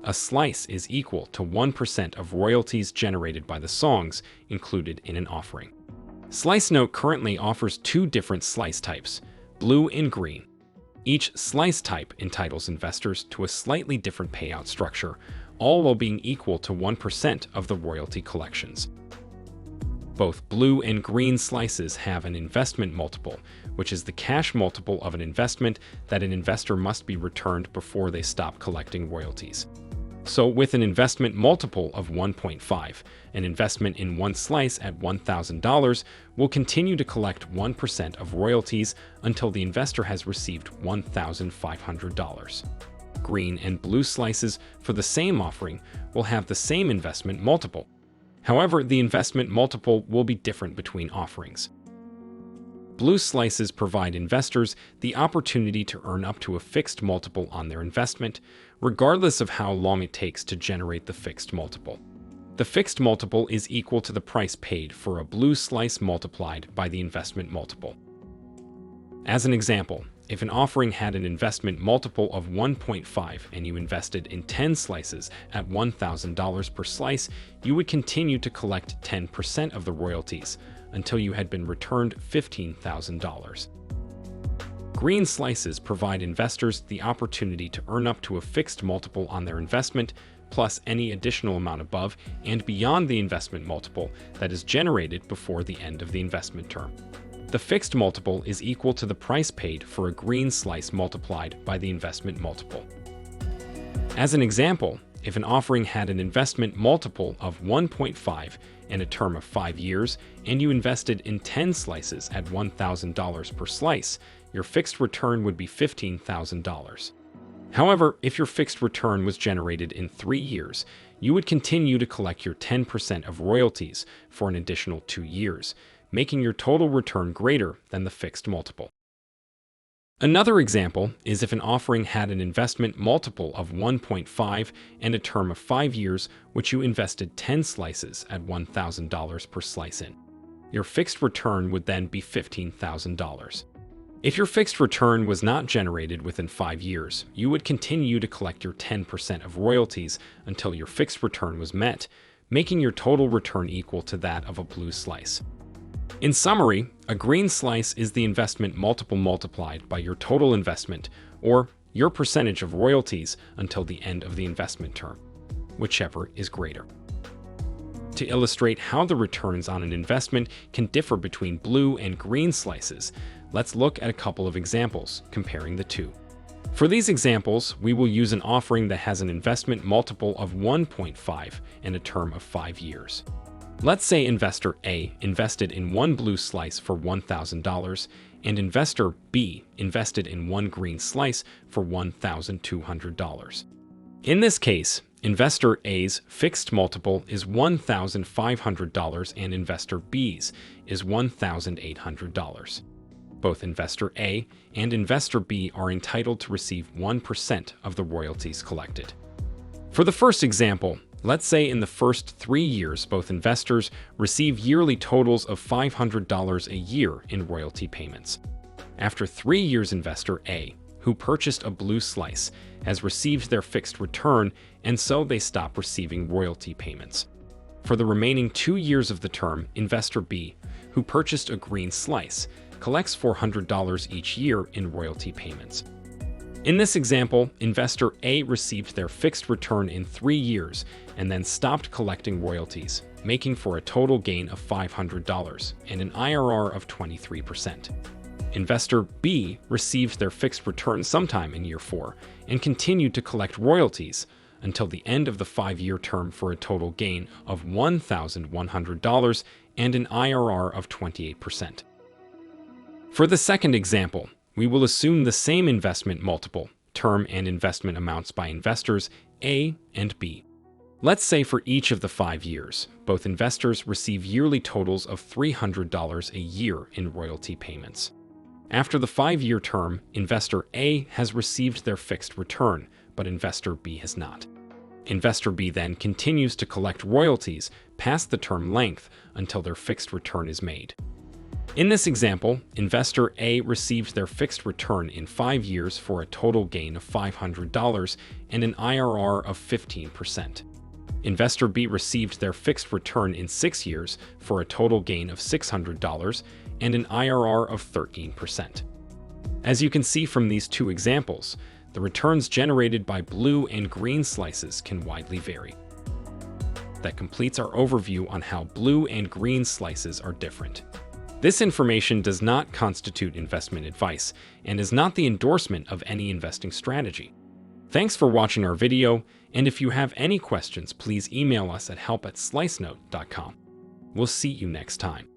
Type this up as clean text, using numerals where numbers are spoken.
a slice is equal to 1% of royalties generated by the songs included in an offering. Slice Note currently offers two different slice types, blue and green. Each slice type entitles investors to a slightly different payout structure, all while being equal to 1% of the royalty collections. Both blue and green slices have an investment multiple, which is the cash multiple of an investment that an investor must be returned before they stop collecting royalties. So with an investment multiple of 1.5, an investment in one slice at $1,000 will continue to collect 1% of royalties until the investor has received $1,500. Green and blue slices for the same offering will have the same investment multiple. However, the investment multiple will be different between offerings. Blue slices provide investors the opportunity to earn up to a fixed multiple on their investment, regardless of how long it takes to generate the fixed multiple. The fixed multiple is equal to the price paid for a blue slice multiplied by the investment multiple. As an example, if an offering had an investment multiple of 1.5 and you invested in 10 slices at $1,000 per slice, you would continue to collect 10% of the royalties until you had been returned $15,000. Green slices provide investors the opportunity to earn up to a fixed multiple on their investment, plus any additional amount above and beyond the investment multiple that is generated before the end of the investment term. The fixed multiple is equal to the price paid for a green slice multiplied by the investment multiple. As an example, if an offering had an investment multiple of 1.5 and a term of 5 years, and you invested in 10 slices at $1,000 per slice, your fixed return would be $15,000. However, if your fixed return was generated in 3 years, you would continue to collect your 10% of royalties for an additional 2 years, making your total return greater than the fixed multiple. Another example is if an offering had an investment multiple of 1.5 and a term of 5 years, which you invested 10 slices at $1,000 per slice in. Your fixed return would then be $15,000. If your fixed return was not generated within 5 years, you would continue to collect your 10% of royalties until your fixed return was met, making your total return equal to that of a blue slice. In summary, a green slice is the investment multiple multiplied by your total investment, or your percentage of royalties until the end of the investment term, whichever is greater. To illustrate how the returns on an investment can differ between blue and green slices, let's look at a couple of examples comparing the two. For these examples, we will use an offering that has an investment multiple of 1.5 and a term of 5 years. Let's say investor A invested in one blue slice for $1,000 and investor B invested in one green slice for $1,200. In this case, investor A's fixed multiple is $1,500 and investor B's is $1,800. Both investor A and investor B are entitled to receive 1% of the royalties collected. For the first example, let's say in the first 3 years, both investors receive yearly totals of $500 a year in royalty payments. After 3 years, investor A, who purchased a blue slice, has received their fixed return, and so they stop receiving royalty payments. For the remaining 2 years of the term, investor B, who purchased a green slice, collects $400 each year in royalty payments. In this example, investor A received their fixed return in 3 years and then stopped collecting royalties, making for a total gain of $500 and an IRR of 23%. Investor B received their fixed return sometime in year 4 and continued to collect royalties until the end of the 5-year term for a total gain of $1,100 and an IRR of 28%. For the second example, we will assume the same investment multiple, term and investment amounts by investors A and B. Let's say for each of the 5 years, both investors receive yearly totals of $300 a year in royalty payments. After the 5-year term, investor A has received their fixed return, but investor B has not. Investor B then continues to collect royalties past the term length until their fixed return is made. In this example, investor A received their fixed return in 5 years for a total gain of $500 and an IRR of 15%. Investor B received their fixed return in 6 years for a total gain of $600 and an IRR of 13%. As you can see from these two examples, the returns generated by blue and green slices can widely vary. That completes our overview on how blue and green slices are different. This information does not constitute investment advice and is not the endorsement of any investing strategy. Thanks for watching our video, and if you have any questions, please email us at help@slicenote.com. We'll see you next time.